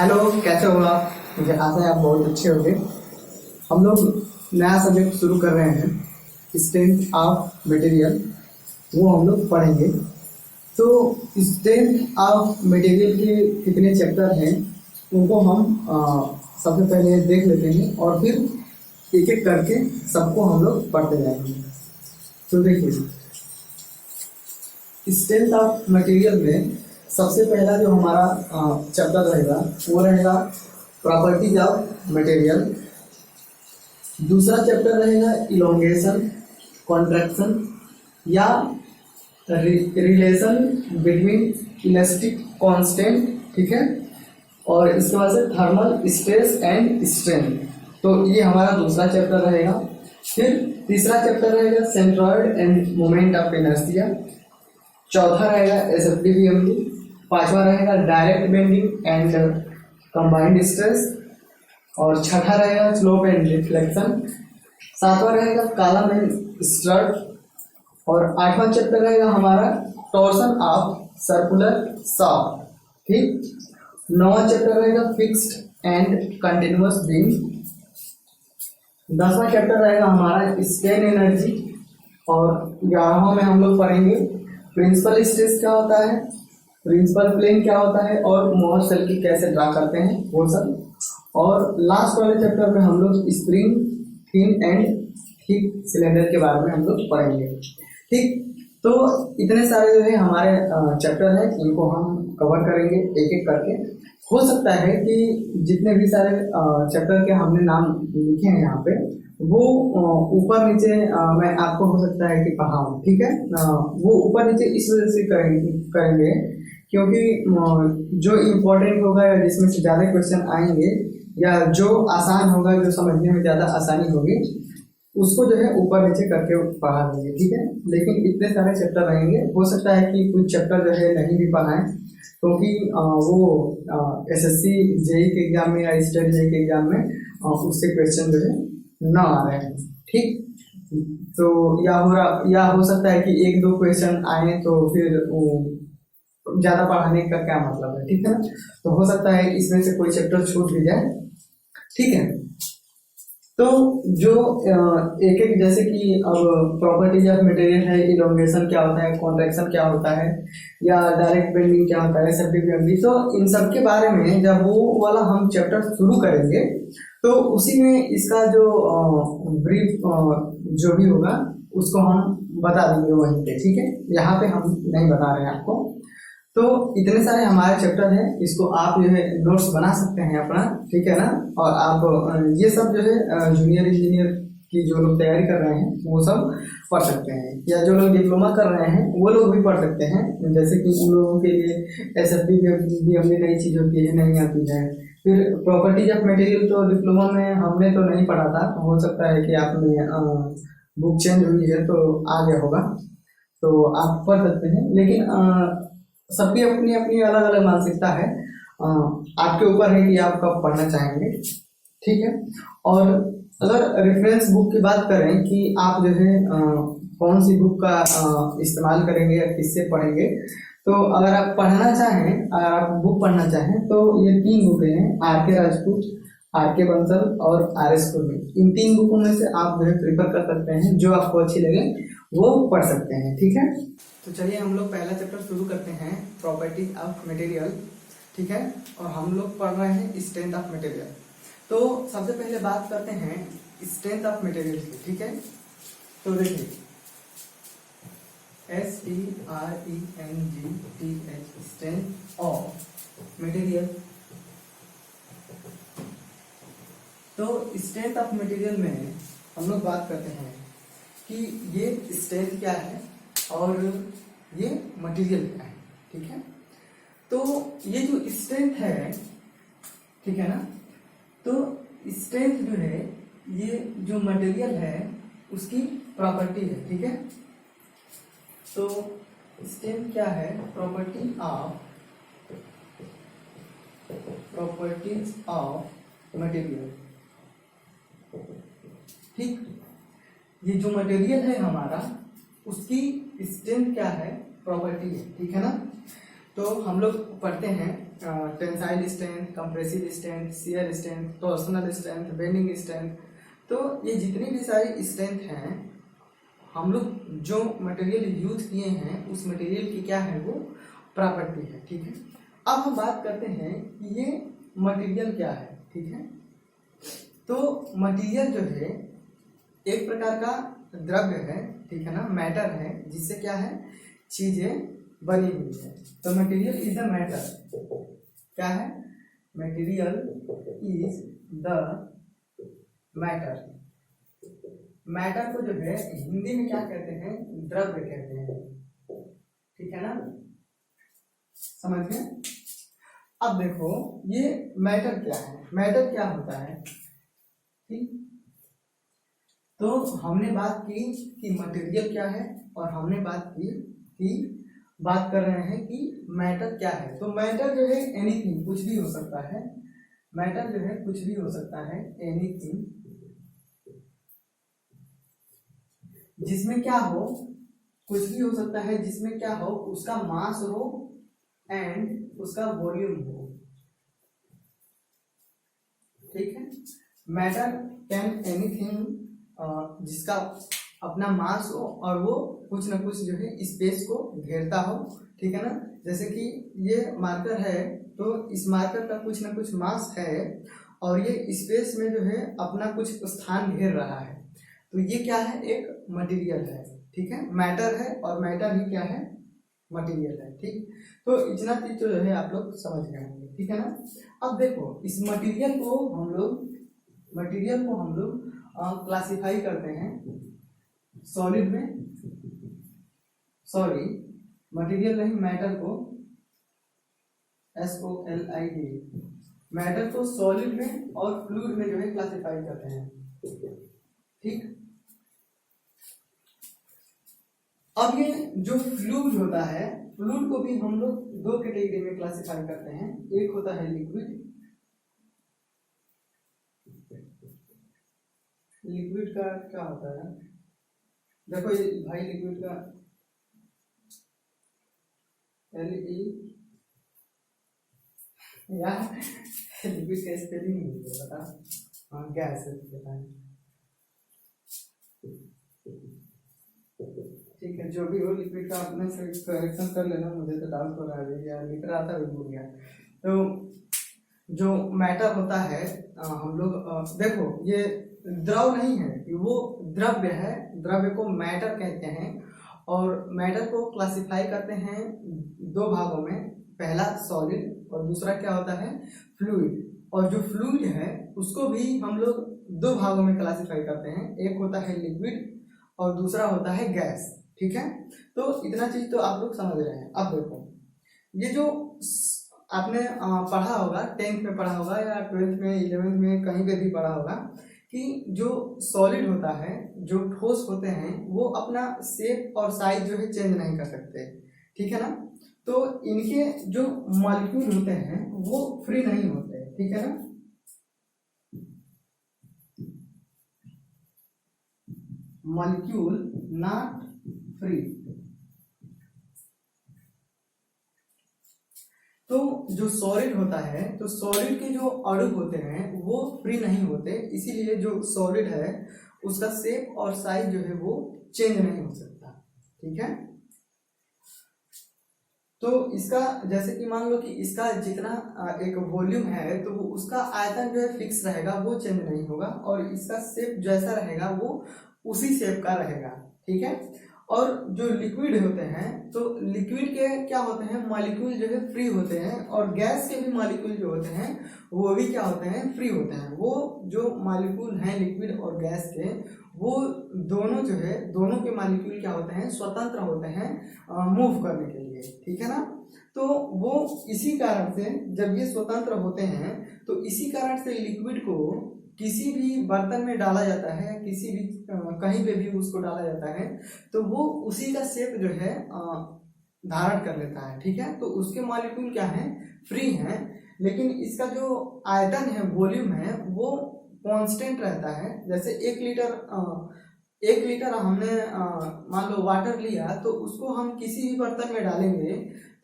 Hello, कैसे हो आप? मुझे आशा है आप बहुत अच्छे होंगे। हम लोग नया सब्जेक्ट शुरू कर रहे हैं, स्ट्रेंथ ऑफ मटेरियल। वो हम लोग पढ़ेंगे। तो स्ट्रेंथ ऑफ मटेरियल के कितने चैप्टर हैं उनको हम सबसे पहले देख लेते हैं और फिर एक एक करके सबको हम लोग पढ़ते जाएंगे। तो देखिए, स्ट्रेंथ ऑफ मटेरियल में सबसे पहला जो हमारा चैप्टर रहेगा वो रहेगा प्रॉपर्टीज ऑफ मटेरियल। दूसरा चैप्टर रहेगा इलोंगेशन, कॉन्ट्रैक्शन या रिलेशन बिटवीन इलास्टिक कांस्टेंट, ठीक है। और इसके बाद से थर्मल स्ट्रेस एंड स्ट्रेन, तो ये हमारा दूसरा चैप्टर रहेगा। फिर तीसरा चैप्टर रहेगा centroid end moment of inertia. चौथा रहेगा एसएफडी-बीएमडी। पांचवा रहेगा direct bending and combined stress. और छठा रहेगा स्लोप एंड रिफ्लेक्शन। सातवां रहेगा कॉलम एंड स्ट्रट। और आठवां चैप्टर रहेगा हमारा टॉर्सन ऑफ सर्कुलर शॉक, ठीक। नौवां चैप्टर रहेगा फिक्स्ड एंड कंटिन्यूअस बीम। 10वां चैप्टर रहेगा हमारा स्ट्रेन एनर्जी। और 11वां में हम लोग पढ़ेंगे प्रिंसिपल स्ट्रेस क्या होता है, प्रिंसिपल प्लेन क्या होता है और मोहर सेल की कैसे ड्रा करते हैं वो सब। और लास्ट वाले चैप्टर में हम लोग spring, thin and thick cylinder के बारे में हम लोग पढ़ेंगे, ठीक। तो इतने सारे जो है हमारे चैप्टर हैं, इनको हम कवर करेंगे एक एक करके। हो सकता है कि जितने भी सारे चैप्टर के हमने नाम लिखे हैं यहाँ पे वो ऊपर नीचे मैं आपको हो सकता है कि पढ़ाऊँ, ठीक है। वो ऊपर नीचे इस वजह से करेंगे क्योंकि जो इम्पोर्टेंट होगा या जिसमें से ज़्यादा क्वेश्चन आएंगे या जो आसान होगा, जो समझने में ज़्यादा आसानी होगी, उसको जो है ऊपर नीचे करके पढ़ा देंगे, ठीक है। लेकिन इतने सारे चैप्टर रहेंगे, हो सकता है कि कुछ चैप्टर जो है नहीं भी पढ़ाएं क्योंकि वो एसएससी जेई के एग्जाम में या स्टेट जेई के एग्जाम में उससे क्वेश्चन जो है ना आ रहे हैं, ठीक। तो या हो सकता है कि एक दो क्वेश्चन आए तो फिर ज़्यादा पढ़ाने का क्या मतलब है, ठीक है ना। तो हो सकता है इसमें से कोई चैप्टर छूट भी जाए, ठीक है। तो जो एक एक जैसे कि अब प्रॉपर्टीज ऑफ मटेरियल है, इलोंगेशन क्या होता है, कॉन्ट्रैक्शन क्या होता है या डायरेक्ट बेंडिंग क्या होता है, एसएफडी-बीएमडी, तो इन सब के बारे में जब वो वाला हम चैप्टर शुरू करेंगे तो उसी में इसका जो ब्रीफ जो भी होगा उसको हम बता देंगे वहीं पे, ठीक है। यहाँ पे हम नहीं बता रहे हैं आपको। तो इतने सारे हमारे चैप्टर हैं, इसको आप जो है नोट्स बना सकते हैं अपना, ठीक है ना। और आप ये सब जो है जूनियर इंजीनियर की जो लोग तैयारी कर रहे हैं वो सब पढ़ सकते हैं, या जो लोग डिप्लोमा कर रहे हैं वो लोग भी पढ़ सकते हैं। जैसे कि उन लोगों के लिए एसएफडी-बीएमडी नई चीज होती है, नहीं आती है। फिर प्रॉपर्टीज ऑफ मटेरियल तो डिप्लोमा में हमने तो नहीं पढ़ा था, हो सकता है कि आपने बुक चेंज हुई है तो आ गया होगा, तो आप पढ़ सकते हैं। लेकिन सबकी अपनी अपनी अलग अलग मानसिकता है, आपके ऊपर है कि आप कब पढ़ना चाहेंगे, ठीक है। और अगर रेफरेंस बुक की बात करें कि आप जो है कौन सी बुक का इस्तेमाल करेंगे या किससे पढ़ेंगे, तो अगर आप पढ़ना चाहें, अगर आप बुक पढ़ना चाहें तो ये 3 बुकें हैं, आर.के. राजपूत, आर.के. बंसल और आर.एस. कुर्मी। इन 3 बुकों में से आप जो है प्रिफर कर सकते हैं, जो आपको अच्छी लगे वो पढ़ सकते हैं, ठीक है। तो चलिए हम लोग पहला चैप्टर शुरू करते हैं, प्रॉपर्टीज ऑफ मटेरियल, ठीक है। और हम लोग पढ़ रहे हैं स्ट्रेंथ ऑफ मटेरियल। तो सबसे पहले बात करते हैं स्ट्रेंथ ऑफ मटेरियल की, ठीक है। तो देखिए STRENGTH, स्ट्रेंथ ऑफ मटेरियल। तो स्ट्रेंथ ऑफ मटेरियल में हम लोग बात करते हैं कि ये स्ट्रेंथ क्या है और ये मटेरियल क्या है, ठीक है। तो ये जो स्ट्रेंथ है, ठीक है ना, तो स्ट्रेंथ जो है ये जो मटेरियल है उसकी प्रॉपर्टी है, ठीक है। तो स्ट्रेंथ क्या है, प्रॉपर्टीज ऑफ मटेरियल, ठीक। ये जो मटेरियल है हमारा उसकी स्ट्रेंथ क्या है, प्रॉपर्टी है, ठीक है ना। तो हम लोग पढ़ते हैं tensile strength, compressive strength, shear strength, torsional strength, bending strength. तो ये जितनी भी सारी स्ट्रेंथ हैं, हम लोग जो मटेरियल यूज किए हैं उस मटेरियल की क्या है वो प्रॉपर्टी है। ठीक है, अब हम बात करते हैं कि ये मटेरियल क्या है। ठीक है, तो मटेरियल जो है एक प्रकार का द्रव्य है, ठीक है ना, मैटर है, जिससे क्या है चीजें बनी हुई है। तो मटेरियल इज द मैटर। क्या है? Material is the matter. Matter को जो है हिंदी में क्या कहते हैं? द्रव्य कहते हैं। ठीक है ना, समझ गए? अब देखो ये मैटर क्या है, मैटर क्या होता है। ठीक, तो हमने बात की कि मटेरियल क्या है, और हमने बात की कि बात कर रहे हैं कि मैटर क्या है। तो मैटर जो है एनीथिंग, कुछ भी हो सकता है। मैटर जो है कुछ भी हो सकता है, एनीथिंग, जिसमें क्या हो, कुछ भी हो सकता है जिसमें क्या हो, उसका मास हो एंड उसका वॉल्यूम हो। ठीक है, मैटर कैन एनीथिंग, जिसका अपना मास हो और वो कुछ ना कुछ जो है स्पेस को घेरता हो। ठीक है ना, जैसे कि ये मार्कर है, तो इस मार्कर का कुछ ना कुछ मास है और ये स्पेस में जो है अपना कुछ स्थान घेर रहा है, तो ये क्या है? एक मटेरियल है। ठीक है, मैटर है और मैटर ही क्या है? मटेरियल है। ठीक, तो इतना चीज तो जो है आप लोग समझ गए होंगे। ठीक है ना, अब देखो इस मटेरियल को हम लोग क्लासिफाई करते हैं सॉलिड में, सॉरी मटेरियल नहीं, मैटर को, SOLID, मैटर को सॉलिड में और फ्लूइड में जो है क्लासिफाई करते हैं। ठीक, अब ये जो फ्लूइड होता है, फ्लूइड को भी हम लोग दो कैटेगरी में क्लासिफाई करते हैं। एक होता है लिक्विड, लिक्विड का क्या होता है? देखो ये भाई लिक्विड का LE, यार लिक्विड का स्पेलिंग नहीं है पता। हाँ, गैस है। ठीक है, जो भी हो लिक्विड का अपने से करेक्शन कर लेना, मुझे तो डाउट हो रहा है यार, लिख रहा था भूल गया। तो जो मैटर होता है, हम लोग देखो ये द्रव नहीं है, वो द्रव्य है, द्रव्य को मैटर कहते हैं। और मैटर को क्लासिफाई करते हैं दो भागों में, पहला सॉलिड और दूसरा क्या होता है? फ्लूइड। और जो फ्लूइड है उसको भी हम लोग दो भागों में क्लासिफाई करते हैं, एक होता है लिक्विड और दूसरा होता है गैस। ठीक है, तो इतना चीज तो आप लोग समझ रहे हैं। अब देखो ये जो आपने पढ़ा होगा, 10th में पढ़ा होगा या 12th में, 11th में, कहीं पे भी पढ़ा होगा कि जो सॉलिड होता है, जो ठोस होते हैं, वो अपना शेप और साइज जो है चेंज नहीं कर सकते। ठीक है ना, तो इनके जो मॉलिक्यूल होते हैं वो फ्री नहीं होते। ठीक है ना, मॉलिक्यूल नॉट फ्री। तो जो सॉलिड होता है, तो सॉलिड के जो अणु होते हैं वो फ्री नहीं होते, इसीलिए जो सॉलिड है उसका शेप और साइज जो है वो चेंज नहीं हो सकता। ठीक है, तो इसका जैसे कि मान लो कि इसका जितना एक वॉल्यूम है, तो वो उसका आयतन जो है फिक्स रहेगा, वो चेंज नहीं होगा, और इसका शेप जैसा रहेगा वो उसी शेप का रहेगा। ठीक है, और जो लिक्विड होते हैं, तो लिक्विड के क्या होते हैं? मॉलिक्यूल जो है फ्री होते हैं, और गैस के भी मॉलिक्यूल जो होते हैं वो भी क्या होते हैं? फ्री होते हैं। वो जो मॉलिक्यूल हैं लिक्विड और गैस के, वो दोनों जो है, दोनों के मॉलिक्यूल क्या होते हैं? स्वतंत्र होते हैं मूव करने के लिए। ठीक है ना, तो वो इसी कारण से जब ये स्वतंत्र होते हैं, तो इसी कारण से लिक्विड को किसी भी बर्तन में डाला जाता है, किसी भी कहीं पे भी उसको डाला जाता है, तो वो उसी का शेप जो है धारण कर लेता है। ठीक है, तो उसके मॉलिक्यूल क्या है? फ्री हैं, लेकिन इसका जो आयतन है, वॉल्यूम है, वो कांस्टेंट रहता है। जैसे 1 लीटर हमने मान लो वाटर लिया, तो उसको हम किसी भी बर्तन में डालेंगे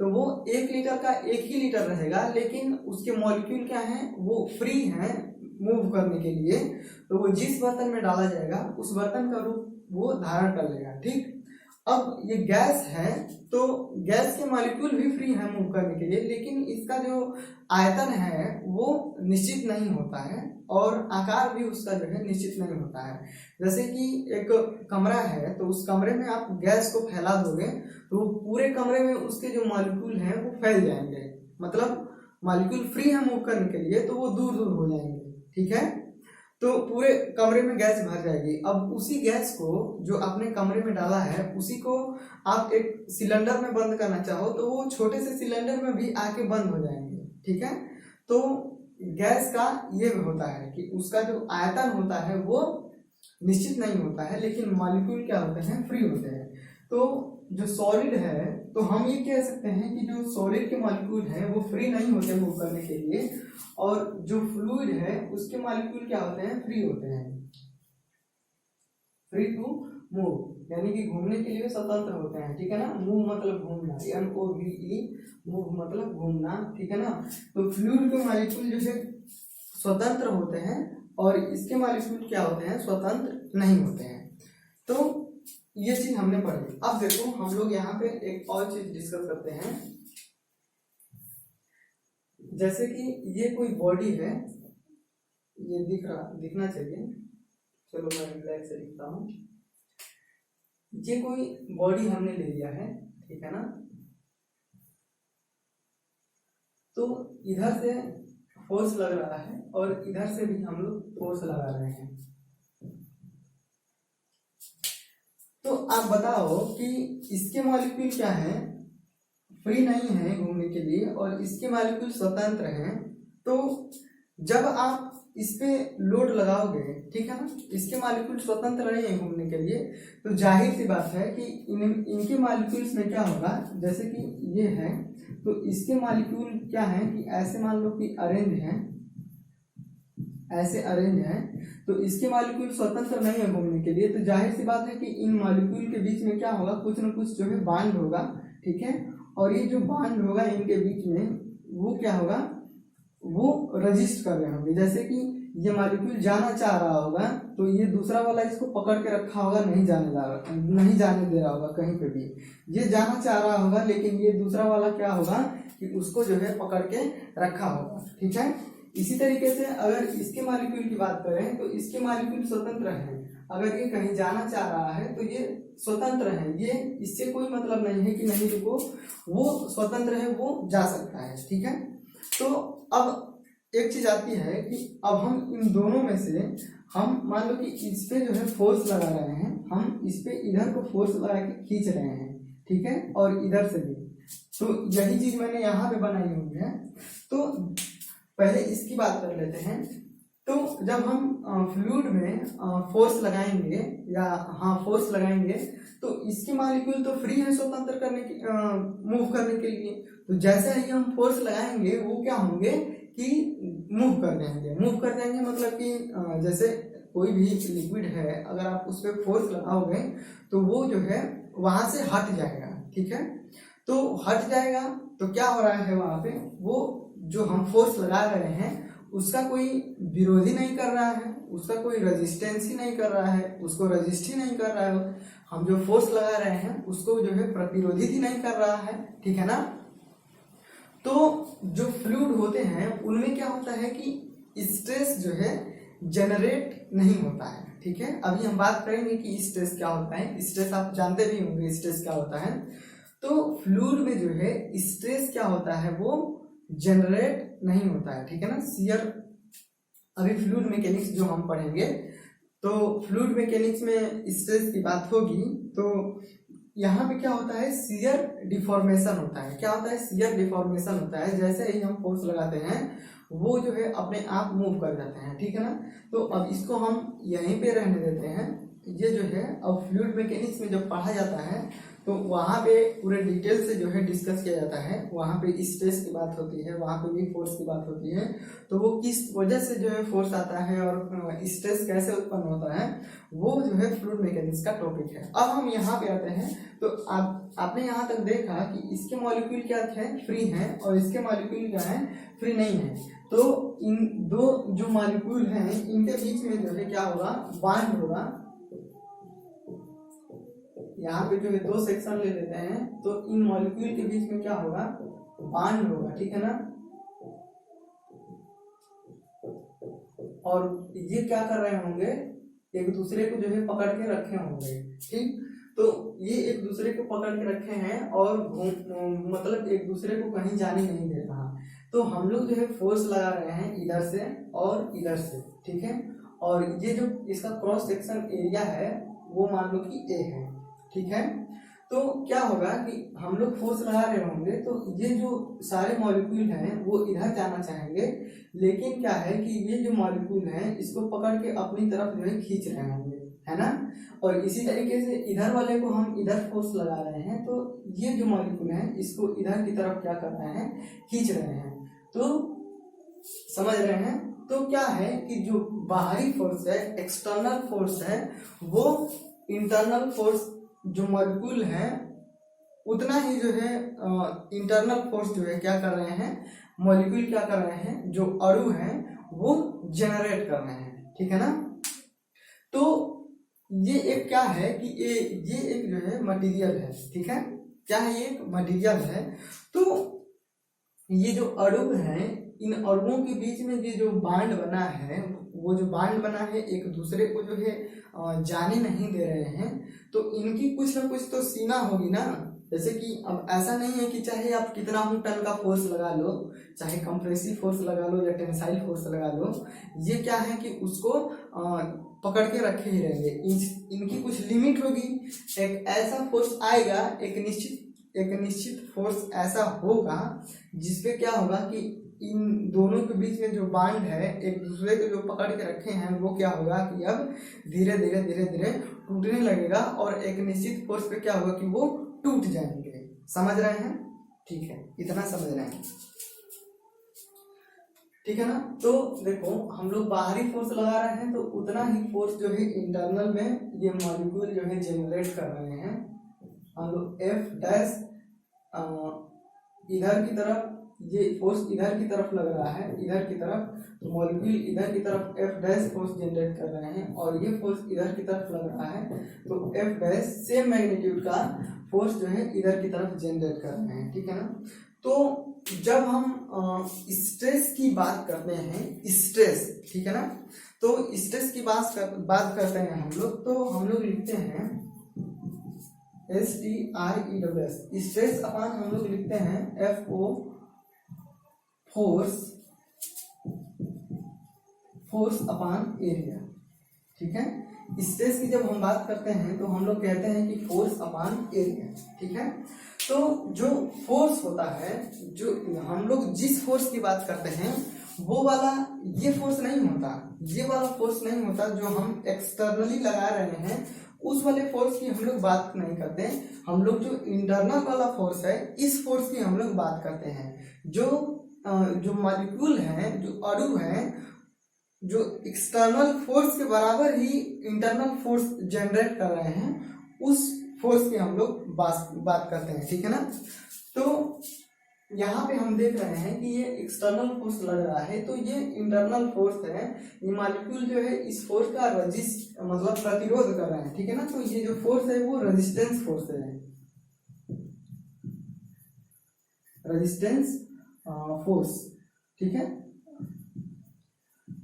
तो वो 1 लीटर का 1 ही लीटर रहेगा, लेकिन उसके मॉलिक्यूल क्या हैं, वो फ्री हैं मूव करने के लिए। तो वो जिस बर्तन में डाला जाएगा उस बर्तन का रूप वो धारण कर लेगा। ठीक, अब ये गैस है तो गैस के मॉलिक्यूल भी फ्री है मूव करने के लिए, लेकिन इसका जो आयतन है वो निश्चित नहीं होता है और आकार भी उसका जो है निश्चित नहीं होता है। जैसे कि एक कमरा है तो उस कमरे में आप गैस को फैला दोगे तो पूरे कमरे में उसके जो मॉलिक्यूल हैं वो फैल जाएंगे, मतलब मॉलिक्यूल फ्री है मूव करने के लिए तो वो दूर दूर हो जाएंगे। ठीक है, तो पूरे कमरे में गैस भर जाएगी। अब उसी गैस को जो आपने कमरे में डाला है उसी को आप एक सिलेंडर में बंद करना चाहो तो वो छोटे से सिलेंडर में भी आके बंद हो जाएंगे। ठीक है, तो गैस का ये होता है कि उसका जो आयतन होता है वो निश्चित नहीं होता है, लेकिन मॉलिक्यूल क्या होते हैं, फ्री होते हैं। तो जो सॉलिड है तो हम ये कह सकते हैं कि जो सॉलिड के मॉलिक्यूल हैं वो फ्री नहीं होते मूव करने के लिए, और जो फ्लूइड है उसके मॉलिक्यूल क्या होते हैं, फ्री होते हैं, फ्री टू मूव, यानी कि घूमने के लिए स्वतंत्र होते हैं। ठीक है ना, मूव मतलब घूमना, MOVE, मूव मतलब घूमना। ठीक है ना, तो फ्लूइड के मॉलिक्यूल जो है स्वतंत्र होते हैं और इसके मॉलिक्यूल क्या होते हैं, स्वतंत्र नहीं होते हैं। तो ये चीज हमने पढ़ी। अब देखो हम लोग यहाँ पे एक और चीज डिस्कस करते हैं। जैसे कि ये कोई बॉडी है, ये दिखना चाहिए, चलो मैं ब्लैक से लिखता हूँ। ये कोई बॉडी हमने ले लिया है, ठीक है ना, तो इधर से फोर्स लग रहा है और इधर से भी हम लोग फोर्स लगा रहे हैं। तो आप बताओ कि इसके मॉलिक्यूल क्या है, फ्री नहीं है घूमने के लिए और इसके मॉलिक्यूल स्वतंत्र हैं। तो जब आप इस पे लोड लगाओगे, ठीक है ना, इसके मॉलिक्यूल स्वतंत्र नहीं है घूमने के लिए, तो जाहिर सी बात है कि इनके मॉलिक्यूल्स में क्या होगा, जैसे कि ये है तो इसके मॉलिक्यूल क्या है कि ऐसे मान लो कि अरेंज हैं, ऐसे अरेंज हैं, तो इसके मॉलिक्यूल स्वतंत्र नहीं है घूमने के लिए। तो जाहिर सी बात है कि इन मॉलिक्यूल के बीच में क्या होगा, कुछ ना कुछ जो है बांड होगा। ठीक है, और ये जो बांड होगा इनके बीच में वो क्या होगा, वो रजिस्ट कर रहे होंगे। जैसे कि ये मॉलिक्यूल जाना चाह रहा होगा तो ये दूसरा वाला इसको पकड़ के रखा होगा, नहीं जाने दे रहा होगा कहीं पे भी। ये जाना चाह रहा होगा लेकिन ये दूसरा वाला क्या होगा कि उसको जो है पकड़ के रखा होगा। ठीक है, इसी तरीके से अगर इसके मॉलिक्यूल की बात करें तो इसके मॉलिक्यूल स्वतंत्र हैं। अगर ये कहीं जाना चाह रहा है तो ये स्वतंत्र है, ये इससे कोई मतलब नहीं है कि नहीं रुको, वो स्वतंत्र है, वो जा सकता है। ठीक है, तो अब एक चीज आती है कि अब हम इन दोनों में से हम मान लो कि इस पे जो है फोर्स लगा रहे हैं, हम इस पे इधर को फोर्स लगा के खींच रहे हैं। ठीक है, और इधर से भी, तो यही चीज मैंने यहाँ पे बनाई हुई है। तो पहले इसकी बात कर लेते हैं। तो जब हम फ्लूइड में फोर्स लगाएंगे फोर्स लगाएंगे तो इसके मॉलिक्यूल तो फ्री है स्वतंत्र करने की, मूव करने के लिए। तो जैसे ही हम फोर्स लगाएंगे वो क्या होंगे कि मूव कर देंगे मतलब कि जैसे कोई भी लिक्विड है, अगर आप उस पर फोर्स लगाओगे तो वो जो है वहां से हट जाएगा। ठीक है, तो हट जाएगा तो क्या हो रहा है वहां पे, वो जो हम फोर्स लगा रहे हैं उसका कोई विरोधी नहीं कर रहा है, उसका कोई रेजिस्टेंस ही नहीं कर रहा है, उसको रजिस्ट ही नहीं कर रहा है। हम जो फोर्स लगा रहे हैं उसको जो है प्रतिरोधी ही नहीं कर रहा है। ठीक है ना, तो जो फ्लूइड होते हैं उनमें क्या होता है कि स्ट्रेस जो है जनरेट नहीं होता है। ठीक है, अभी हम बात करेंगे कि स्ट्रेस क्या होता है। स्ट्रेस आप जानते भी होंगे स्ट्रेस क्या होता है। तो फ्लूइड में जो है स्ट्रेस क्या होता है, वो जनरेट नहीं होता है। ठीक है ना, शियर, अभी फ्लूइड मैकेनिक्स जो हम पढ़ेंगे तो फ्लूइड मैकेनिक्स में स्ट्रेस की बात होगी तो यहाँ पे क्या होता है, शियर डिफॉर्मेशन होता है। क्या होता है, शियर डिफॉर्मेशन होता है। जैसे ही हम फोर्स लगाते हैं वो जो है अपने आप मूव कर जाते हैं। ठीक है ना, तो अब इसको हम यहीं पे रहने देते हैं ये जो है अब फ्लूइड मैकेनिक्स में जब पढ़ा जाता है तो वहाँ पे पूरे डिटेल से जो है डिस्कस किया जाता है। वहाँ पे स्ट्रेस की बात होती है, वहाँ पे भी फोर्स की बात होती है। तो वो किस वजह से जो है फोर्स आता है और स्ट्रेस कैसे उत्पन्न होता है, वो जो है फ्लूइड मैकेनिक्स का टॉपिक है। अब हम यहाँ पे आते हैं तो आपने यहाँ तक देखा कि इसके मॉलिक्यूल क्या है, फ्री हैं, और इसके मॉलिक्यूल क्या है, फ्री नहीं है। तो इन दो जो मॉलिक्यूल हैं इनके बीच में जो है क्या होगा, बॉन्ड होगा। यहाँ पे जो है दो सेक्शन ले लेते हैं तो इन मॉलिक्यूल के बीच में क्या होगा, बॉन्ड होगा, ठीक है ना। और ये क्या कर रहे होंगे, एक दूसरे को जो है पकड़ के रखे होंगे, ठीक। तो ये एक दूसरे को पकड़ के रखे हैं और मतलब एक दूसरे को कहीं जाने नहीं दे रहा। तो हम लोग जो है फोर्स लगा रहे हैं इधर से और इधर से, ठीक है। और ये जो इसका क्रॉस सेक्शन एरिया है वो मान लो कि ए है, ठीक है। तो क्या होगा कि हम लोग फोर्स लगा रहे होंगे तो ये जो सारे मॉलिक्यूल हैं वो इधर जाना चाहेंगे, लेकिन क्या है कि ये जो मॉलिक्यूल हैं इसको पकड़ के अपनी तरफ जो है खींच रहे होंगे, है ना। और इसी तरीके से इधर वाले को हम इधर फोर्स लगा रहे हैं तो ये जो मॉलिक्यूल हैं इसको इधर की तरफ क्या कर रहे हैं, खींच रहे हैं। तो समझ रहे हैं। तो क्या है कि जो बाहरी फोर्स है, एक्सटर्नल फोर्स है, वो इंटरनल फोर्स जो मॉलिक्यूल है उतना ही जो है इंटरनल फोर्स जो है क्या कर रहे हैं, मॉलिक्यूल क्या कर रहे हैं, जो अणु हैं वो जनरेट कर रहे हैं, ठीक है ना। तो ये एक क्या है कि ये एक जो है मटेरियल है, ठीक है। क्या है, ये एक मटेरियल है। तो ये जो अणु है, इन अणुओं के बीच में ये जो बांड बना है, वो जो बांड बना है एक दूसरे को जो है जाने नहीं दे रहे हैं। तो इनकी कुछ ना कुछ तो सीमा होगी ना। जैसे कि अब ऐसा नहीं है कि चाहे आप कितना ही टन का फोर्स लगा लो, चाहे कंप्रेसिव फोर्स लगा लो या टेंसाइल फोर्स लगा लो, ये क्या है कि उसको पकड़ के रखे ही रहेंगे। इनकी कुछ लिमिट होगी। एक ऐसा फोर्स आएगा, एक निश्चित फोर्स ऐसा होगा जिसपे क्या होगा कि इन दोनों के बीच में जो बांड है, एक दूसरे को जो पकड़ के रखे हैं, वो क्या होगा कि अब धीरे धीरे धीरे धीरे टूटने लगेगा और एक निश्चित फोर्स पे क्या होगा कि वो टूट जाएंगे। समझ रहे हैं, ठीक है, इतना समझ रहे हैं, ठीक है ना। तो देखो हम लोग बाहरी फोर्स लगा रहे हैं तो उतना ही फोर्स जो है इंटरनल में ये मॉलिक्यूल जो है जनरेट कर रहे हैं। हम लोग एफ डैश इधर की तरफ, ये फोर्स इधर की तरफ लग रहा है, इधर की तरफ, तो मॉलिक्यूल इधर की तरफ एफ डैश फोर्स जनरेट कर रहे हैं और ये फोर्स इधर की तरफ लग रहा है, तो एफ डैश सेम मैग्नीट्यूड का फोर्स जो है इधर की तरफ जनरेट कर रहे हैं, ठीक है ना। तो जब हम स्ट्रेस की बात करते हैं, स्ट्रेस, ठीक है ना, तो स्ट्रेस की बात करते हैं हम लोग, तो हम लोग लिखते हैं STRES, स्ट्रेस अपान हम लोग लिखते हैं FO, फोर्स अपान एरिया, ठीक है। स्ट्रेस की जब हम बात करते हैं तो हम लोग कहते हैं कि फोर्स अपान एरिया, ठीक है। तो जो फोर्स होता है, जो हम लोग जिस फोर्स की बात करते हैं वो वाला ये फोर्स नहीं होता, ये वाला फोर्स नहीं होता जो हम एक्सटर्नली लगा रहे हैं, उस वाले फोर्स की हम लोग बात नहीं करते। हम लोग जो इंटरनल वाला फोर्स है, इस फोर्स की हम लोग बात करते हैं। जो मॉलिक्यूल हैं, जो अणु हैं, जो एक्सटर्नल फोर्स के बराबर ही इंटरनल फोर्स जनरेट कर रहे हैं, उस फोर्स की हम लोग बात करते हैं, ठीक है ना। तो यहाँ पे हम देख रहे हैं कि ये एक्सटर्नल फोर्स लग रहा है, तो ये इंटरनल फोर्स है। ये मॉलिक्यूल जो है इस फोर्स का मतलब प्रतिरोध कर रहे हैं, ठीक है ना। तो ये जो फोर्स है वो रेजिस्टेंस फोर्स है, रेजिस्टेंस फोर्स, ठीक है।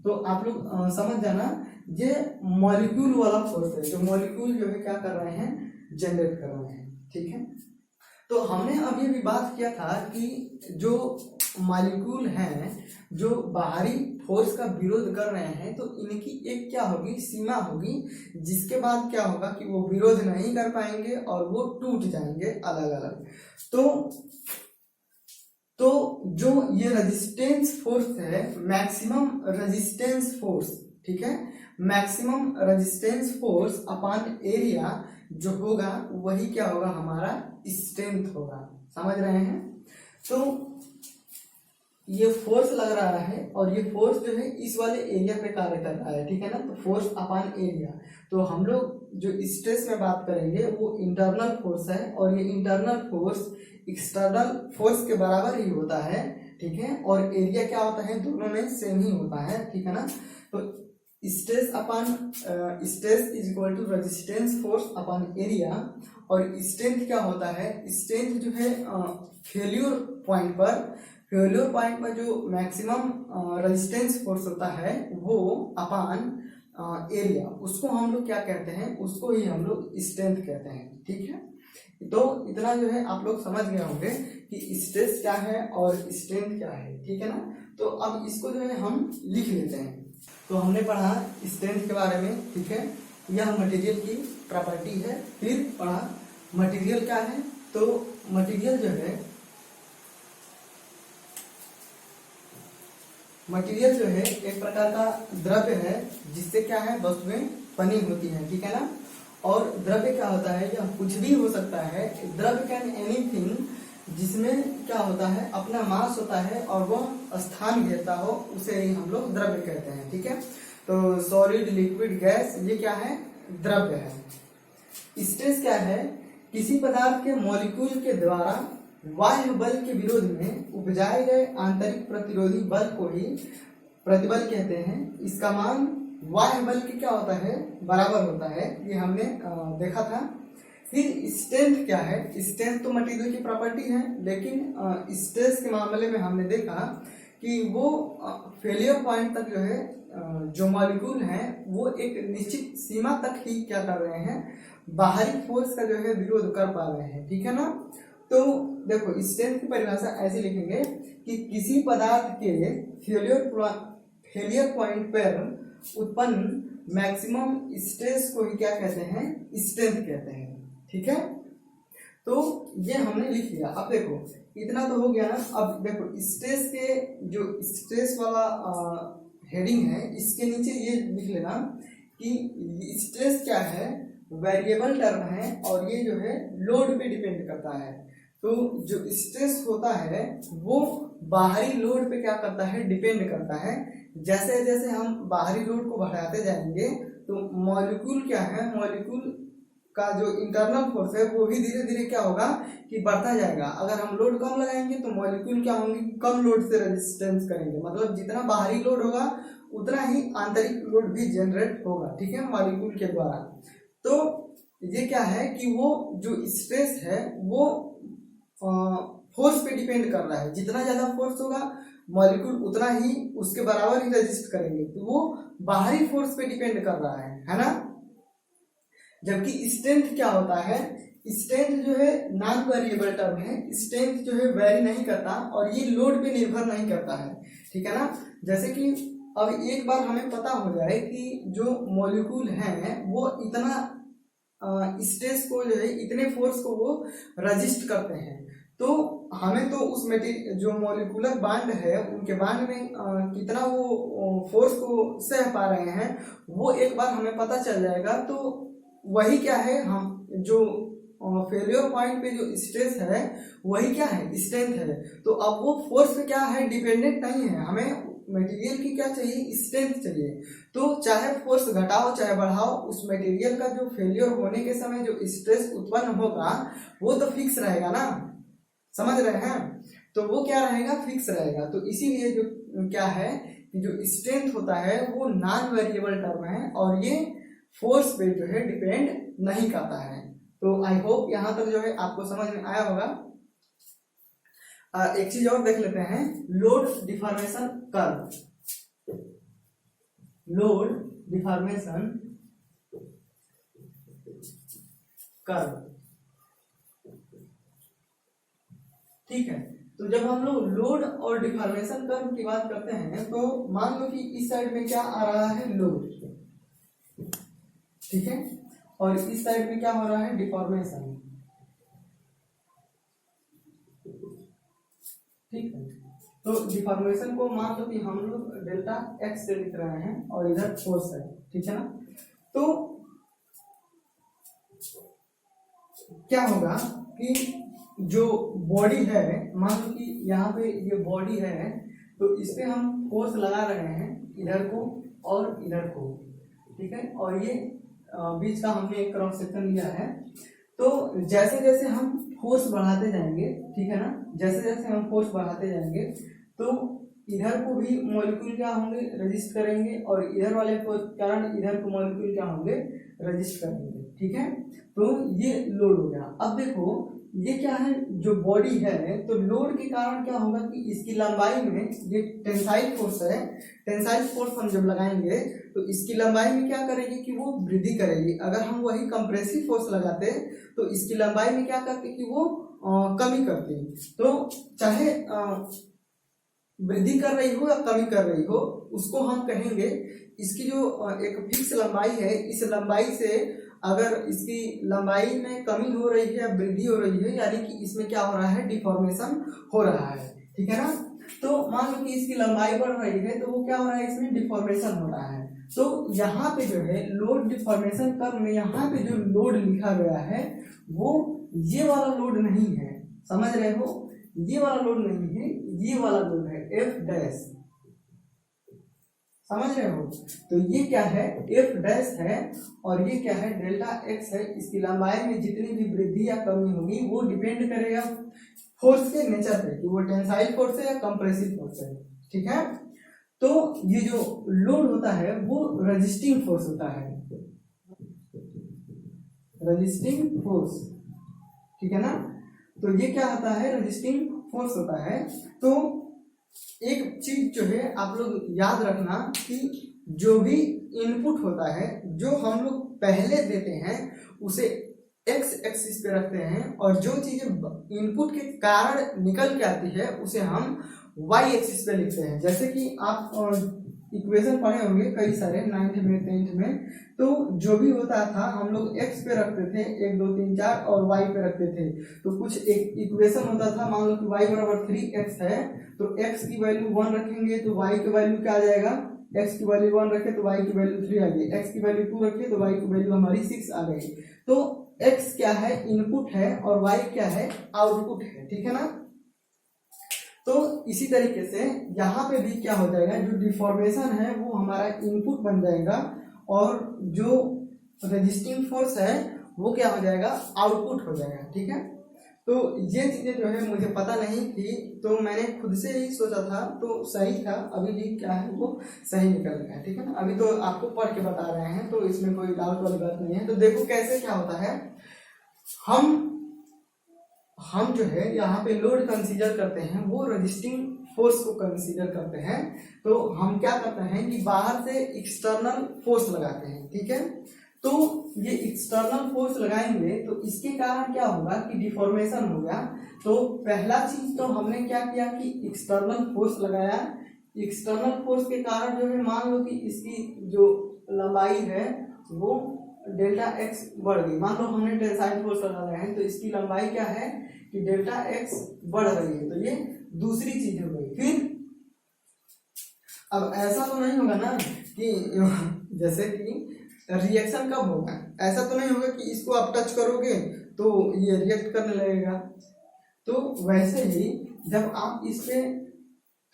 तो आप लोग समझ जाना, ये मॉलिक्यूल वाला फोर्स है, जो मॉलिक्यूल जो है क्या कर रहे हैं, जनरेट कर रहे हैं, ठीक है। तो हमने अभी भी बात किया था कि जो मॉलिक्यूल हैं जो बाहरी फोर्स का विरोध कर रहे हैं, तो इनकी एक क्या होगी, सीमा होगी, जिसके बाद क्या होगा कि वो विरोध नहीं कर पाएंगे और वो टूट जाएंगे अलग अलग। तो जो ये रेजिस्टेंस फोर्स है, मैक्सिमम रेजिस्टेंस फोर्स, ठीक है। Maximum resistance force upon area जो होगा वही क्या होगा, हमारा स्ट्रेंथ होगा। समझ रहे हैं। तो ये फोर्स लग रहा है और ये फोर्स जो है इस वाले एरिया पे कार्य कर रहा है, ठीक है ना। तो फोर्स अपॉन एरिया, तो हम लोग जो स्ट्रेस में बात करेंगे वो इंटरनल फोर्स है और ये इंटरनल फोर्स एक्सटर्नल फोर्स के बराबर ही होता है, ठीक है। और एरिया क्या होता है, दोनों में सेम ही होता है, ठीक है ना। तो stress upon stress is equal to resistance force upon area. और स्ट्रेंथ क्या होता है, स्ट्रेंथ जो है फेल्योर पॉइंट पर जो मैक्सिमम रेजिस्टेंस फोर्स होता है वो अपॉन एरिया, उसको हम लोग क्या कहते हैं, उसको ही हम लोग स्ट्रेंथ कहते हैं, ठीक है। तो इतना जो है आप लोग समझ गए होंगे कि स्ट्रेस क्या है और स्ट्रेंथ क्या है, ठीक है ना। तो अब इसको जो है हम लिख लेते हैं। तो हमने पढ़ा स्ट्रेंथ के बारे में, ठीक है। यह मटेरियल की प्रॉपर्टी है। फिर पढ़ा मटेरियल क्या है। तो मटेरियल जो है एक प्रकार का द्रव्य है जिससे क्या है, वस्तुएं बनी होती हैं, ठीक है ना। और द्रव्य क्या होता है, यह कुछ भी हो सकता है। द्रव्य कैन एनीथिंग, जिसमें क्या होता है, अपना मास होता है और वह स्थान घेरता हो, उसे ही हम लोग द्रव्य कहते हैं, ठीक है। तो सॉलिड, लिक्विड, गैस, ये क्या है, द्रव्य है। स्ट्रेस क्या है, किसी पदार्थ के मॉलिक्यूल के द्वारा बाह्य बल के विरोध में उपजाए गए आंतरिक प्रतिरोधी बल को ही प्रतिबल कहते हैं। इसका मान बाह्य बल के क्या होता है, बराबर होता है, ये हमने देखा था। फिर स्ट्रेंथ क्या है, स्ट्रेंथ तो मटेरियल की प्रॉपर्टी है, लेकिन स्ट्रेस के मामले में हमने देखा कि वो फेलियर पॉइंट तक जो है जो मॉलिक्यूल हैं वो एक निश्चित सीमा तक ही क्या कर रहे हैं, बाहरी फोर्स का जो है विरोध कर पा रहे हैं, ठीक है ना। तो देखो स्ट्रेंथ की परिभाषा ऐसे लिखेंगे कि किसी पदार्थ के फेलियर पॉइंट पर उत्पन्न मैक्सिमम स्ट्रेस को ही क्या कहते हैं, स्ट्रेंथ कहते हैं, ठीक है। तो ये हमने लिख लिया। अब देखो इतना तो हो गया ना। अब देखो स्ट्रेस के जो स्ट्रेस वाला हेडिंग है, इसके नीचे ये लिख लेना कि स्ट्रेस क्या है, वेरिएबल टर्म है और ये जो है लोड पे डिपेंड करता है। तो जो स्ट्रेस होता है वो बाहरी लोड पे क्या करता है, डिपेंड करता है। जैसे जैसे हम बाहरी लोड को बढ़ाते जाएंगे तो मॉलिक्यूल क्या है, मॉलिक्यूल का जो इंटरनल फोर्स है वो भी धीरे धीरे क्या होगा कि बढ़ता जाएगा। अगर हम लोड कम लगाएंगे तो मॉलिक्यूल क्या होंगे, कम लोड से रेजिस्टेंस करेंगे। मतलब जितना बाहरी लोड होगा उतना ही आंतरिक लोड भी जनरेट होगा, ठीक है, मॉलिक्यूल के द्वारा। तो ये क्या है कि वो जो स्ट्रेस है वो फोर्स पे डिपेंड कर रहा है। जितना ज्यादा फोर्स होगा मॉलिक्यूल उतना ही उसके बराबर ही रेजिस्ट करेंगे। तो वो बाहरी फोर्स पे डिपेंड कर रहा है ना। जबकि स्ट्रेंथ क्या होता है, स्ट्रेंथ जो है नॉन वेरिएबल टर्म है। स्ट्रेंथ जो है वेरी नहीं करता और ये लोड पे निर्भर नहीं करता है, ठीक है ना। जैसे कि अब एक बार हमें पता हो जाए कि जो मॉलिक्यूल है वो इतना स्ट्रेस को जो है, इतने फोर्स को वो रजिस्ट करते हैं, तो हमें तो उस मटेरियल जो मॉलिक्यूलर बांड है उनके बांड में कितना वो फोर्स को सह पा रहे हैं वो एक बार हमें पता चल जाएगा। तो वही क्या है, हम जो फेलियर पॉइंट पे जो स्ट्रेस है वही क्या है, स्ट्रेंथ है। तो अब वो फोर्स पे क्या है, डिपेंडेंट नहीं है। हमें मटेरियल की क्या चाहिए, स्ट्रेंथ चाहिए। तो चाहे फोर्स घटाओ चाहे बढ़ाओ, उस मटेरियल का जो फेलियर होने के समय जो स्ट्रेस उत्पन्न होगा वो तो फिक्स रहेगा ना। समझ रहे हैं। तो वो क्या रहेगा, फिक्स रहेगा। तो इसीलिए जो क्या है कि जो स्ट्रेंथ होता है वो नॉन वेरिएबल टर्म है और ये फोर्स पे जो है डिपेंड नहीं करता है। तो आई होप यहां तक जो है आपको समझ में आया होगा। एक चीज और देख लेते हैं, load deformation curve. Load deformation curve, ठीक है। तो जब हम लोग लोड और डिफॉर्मेशन कर्व की बात करते हैं तो मान लो कि इस साइड में क्या आ रहा है, लोड, ठीक है, और इस साइड में क्या हो रहा है, डिफॉर्मेशन, ठीक है। तो डिफॉर्मेशन को मान लो कि हम लोग डेल्टा एक्स से लिख रहे हैं और इधर फोर्स है, ठीक है ना। तो क्या होगा कि जो बॉडी है, मान लो कि यहाँ पे ये बॉडी है, तो इस पे हम फोर्स लगा रहे हैं इधर को और इधर को, ठीक है। और ये बीच का हमने एक क्रॉस सेक्शन लिया है। तो जैसे जैसे हम फोर्स बढ़ाते जाएंगे, ठीक है ना, जैसे जैसे हम फोर्स बढ़ाते जाएंगे तो इधर को भी मॉलिक्यूल क्या होंगे, रजिस्ट करेंगे, और इधर वाले फोर्स के कारण इधर को मॉलिक्यूल क्या होंगे, रजिस्ट करेंगे, ठीक है। तो ये लोड हो गया। अब देखो ये क्या है, जो बॉडी है, तो लोड के कारण क्या होगा कि इसकी लंबाई में ये टेंसाइल फोर्स है, टेंसाइल फोर्स हम जब लगाएंगे तो इसकी लंबाई में क्या करेगी कि वो वृद्धि करेगी। अगर हम वही कंप्रेसिव फोर्स लगाते तो इसकी लंबाई में क्या करती कि वो कमी करती। तो चाहे वृद्धि कर रही हो या कमी कर रही हो, उसको हम कहेंगे इसकी जो एक फिक्स लंबाई है, इस लंबाई से अगर इसकी लंबाई में कमी हो रही है या वृद्धि हो रही है, यानी कि इसमें क्या हो रहा है, डिफॉर्मेशन हो रहा है, ठीक है ना। तो मान लो कि इसकी लंबाई बढ़ रही है तो वो क्या हो रहा है, इसमें डिफॉर्मेशन हो रहा है। तो यहाँ पे जो है लोड डिफॉर्मेशन कर्व में यहाँ पे जो लोड लिखा गया है वो ये वाला लोड नहीं है, समझ रहे हो, ये वाला लोड नहीं है, ये वाला लोड है एफ डैश, समझ रहे हो। तो ये क्या है, एफ डैश है, और ये क्या है, डेल्टा एक्स है। इसकी लंबाई में जितनी भी वृद्धि या कमी होगी वो डिपेंड करेगा फोर्स के नेचर पे कि वो टेंसाइल फोर्स है या कंप्रेसिव फोर्स है, ठीक है। तो ये जो लोड होता है वो रजिस्टिंग फोर्स होता है, रजिस्टिंग फोर्स, ठीक है ना। तो ये क्या होता है, रजिस्टिंग फोर्स होता है। तो एक चीज जो है आप लोग याद रखना कि जो भी इनपुट होता है, जो हम लोग पहले देते हैं उसे एक्स एक्सिस पे रखते हैं, और जो चीजें इनपुट के कारण निकल के आती है उसे हम वाई एक्सिस पे लिखते हैं। जैसे कि आप इक्वेशन पढ़े होंगे कई सारे 9th में 10th में, तो जो भी होता था हम लोग एक्स पे रखते थे 1 2 3 4 और वाई पे रखते थे। तो कुछ एक इक्वेशन होता था, मान लो कि वाई बराबर 3x है, तो x की वैल्यू 1 रखेंगे तो y की वैल्यू क्या आ जाएगा, x की वैल्यू 1 रखे तो y की वैल्यू 3 आ गई, x की वैल्यू 2 रखे तो y की वैल्यू हमारी 6 आ गई। तो x क्या है, इनपुट है, और y क्या है, आउटपुट है, ठीक है ना। तो इसी तरीके से यहाँ पे भी क्या हो जाएगा, जो डिफॉर्मेशन है वो हमारा इनपुट बन जाएगा, और जो रेजिस्टिंग फोर्स है वो क्या हो जाएगा, आउटपुट हो जाएगा, ठीक है। तो ये चीजें जो है मुझे पता नहीं थी, तो मैंने खुद से ही सोचा था, तो सही था, अभी भी क्या है वो सही निकल गया, ठीक है ना। अभी तो आपको पढ़ के बता रहे हैं, तो इसमें कोई डाउट वाली बात नहीं है। तो देखो कैसे क्या होता है, हम जो है यहाँ पे लोड कंसीडर करते हैं, वो रजिस्टिंग फोर्स को कंसीडर करते हैं। तो हम क्या करते हैं कि बाहर से एक्सटर्नल फोर्स लगाते हैं, ठीक है। तो ये एक्सटर्नल फोर्स लगाएंगे तो इसके कारण क्या होगा कि डिफॉर्मेशन होगा। तो पहला चीज तो हमने क्या किया कि एक्सटर्नल फोर्स लगाया, एक्सटर्नल फोर्स के कारण जो है मान लो कि इसकी जो लंबाई है वो डेल्टा एक्स बढ़ गई। मान लो हमने टेंसाइल फोर्स लगा रहे हैं तो इसकी लंबाई क्या है कि डेल्टा एक्स बढ़ रही है, तो ये दूसरी चीज हो गई। फिर अब ऐसा तो नहीं होगा ना कि जैसे कि रिएक्शन कब होगा, ऐसा तो नहीं होगा कि इसको आप टच करोगे तो ये रिएक्ट करने लगेगा। तो वैसे ही जब आप इस पे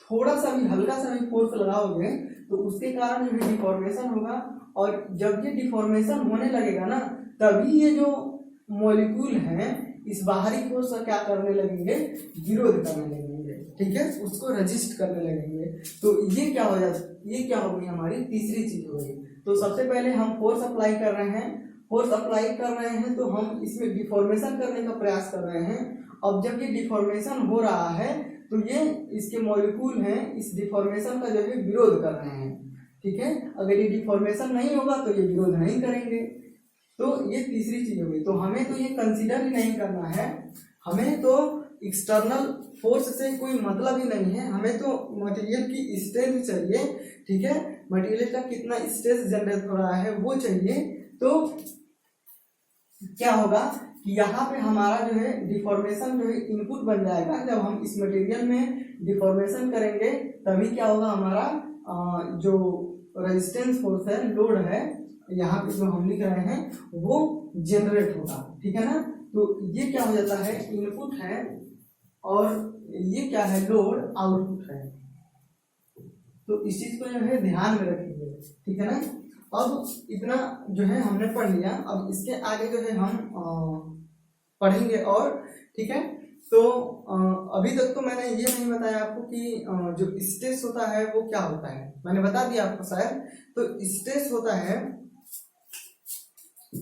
थोड़ा सा भी हल्का सा भी फोर्स लगाओगे तो उसके कारण जो है डिफॉर्मेशन होगा, और जब ये डिफॉर्मेशन होने लगेगा ना तभी ये जो मॉलिक्यूल हैं इस बाहरी फोर्स का क्या करने लगेंगे, विरोध करने लगेंगे, ठीक है, उसको रजिस्ट करने लगेंगे। तो ये क्या हो जाता, ये क्या होगी, हमारी तीसरी चीज होगी। तो सबसे पहले हम फोर्स अप्लाई कर रहे हैं, फोर्स अप्लाई कर रहे हैं तो हम इसमें डिफॉर्मेशन करने का प्रयास कर रहे हैं। अब जब ये डिफॉर्मेशन हो रहा है तो ये इसके मॉलिक्यूल हैं इस डिफॉर्मेशन का जो है विरोध कर रहे हैं, ठीक है। अगर ये डिफॉर्मेशन नहीं होगा तो ये विरोध नहीं करेंगे। तो ये तीसरी चीज होगी। तो हमें तो ये कंसीडर ही नहीं करना है, हमें तो एक्सटर्नल फोर्स से कोई मतलब ही नहीं है, हमें तो मटेरियल की स्ट्रेंथ चाहिए, ठीक है, मटेरियल का कितना स्ट्रेस जनरेट हो रहा है वो चाहिए। तो क्या होगा कि यहाँ पे हमारा जो है डिफॉर्मेशन जो है इनपुट बन जाएगा। जब हम इस मटेरियल में डिफॉर्मेशन करेंगे तभी क्या होगा, हमारा जो रेजिस्टेंस फोर्स है, लोड है, यहाँ पे जो हम लिख रहे हैं वो जनरेट होगा, ठीक है ना। तो ये क्या हो जाता है, इनपुट है और ये क्या है, लोड आउटपुट है। तो इस चीज को जो है ध्यान में रखिए, ठीक है ना। अब इतना जो है हमने पढ़ लिया, अब इसके आगे जो है हम पढ़ेंगे और, ठीक है। तो अभी तक तो मैंने ये नहीं बताया आपको कि जो स्ट्रेस होता है वो क्या होता है, मैंने बता दिया आपको शायद। तो स्ट्रेस होता है,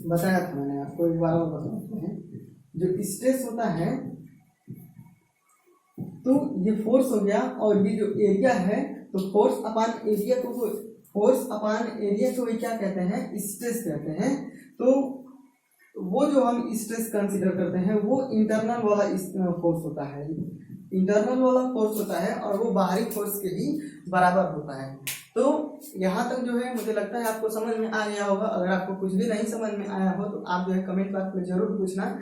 बताया था मैंने आपको, एक बार और बताते हैं। जो स्ट्रेस होता है तो ये फोर्स हो गया, और ये जो एरिया है, तो फोर्स अपान एरिया को भी क्या कहते हैं, स्ट्रेस कहते हैं। तो वो जो हम स्ट्रेस कंसीडर करते हैं वो इंटरनल वाला फोर्स होता है, इंटरनल वाला फोर्स होता है, और वो बाहरी फोर्स के भी बराबर होता है। तो यहाँ तक जो है मुझे लगता है आपको समझ में आ गया होगा। अगर आपको कुछ भी नहीं समझ में आया हो तो आप जो है कमेंट बॉक्स में जरूर पूछना।